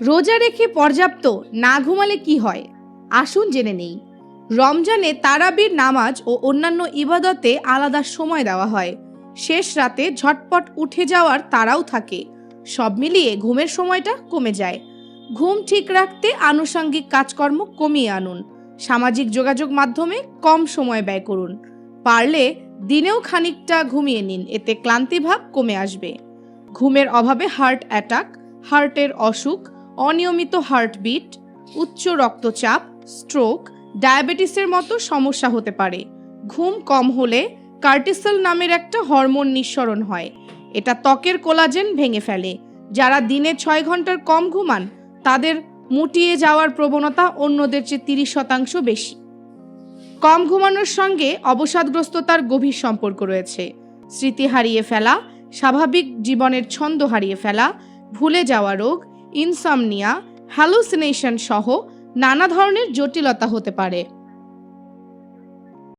রোজা রেখে পর্যাপ্ত না ঘুমালে কি হয়, আসুন জেনে নেই। রমজানে তারাবির নামাজ ও অন্যান্য ইবাদতে আলাদা সময় দেওয়া হয়। শেষ রাতে ঝটপট উঠে যাওয়ার তাড়াও থাকে। সব মিলিয়ে ঘুমের সময়টা কমে যায়। ঘুম ঠিক রাখতে আনুষঙ্গিক কাজকর্ম কমিয়ে আনুন। সামাজিক যোগাযোগ মাধ্যমে কম সময় ব্যয় করুন। পারলে দিনেও খানিকটা ঘুমিয়ে নিন, এতে ক্লান্তিভাব কমে আসবে। ঘুমের অভাবে হার্ট অ্যাটাক, হার্টের অসুখ, অনিয়মিত হার্টবিট, উচ্চ রক্তচাপ, স্ট্রোক, ডায়াবেটিসের মতো সমস্যা হতে পারে। ঘুম কম হলে কর্টিসল নামের একটা হরমোন নিঃসরণ হয়। এটা ত্বকের কোলাজেন ভেঙে ফেলে। যারা দিনে 6 ঘন্টার কম ঘুমান তাদের মুটিয়ে যাওয়ার প্রবণতা অন্যদের চেয়ে 30% বেশি। কম ঘুমানোর সঙ্গে অবসাদগ্রস্ততার গভীর সম্পর্ক রয়েছে। স্মৃতি হারিয়ে ফেলা, স্বাভাবিক জীবনের ছন্দ হারিয়ে ফেলা, ভুলে যাওয়া রোগ, ইনসমনিয়া, হ্যালুসিনেশন সহ নানা ধরনের জটিলতা হতে পারে।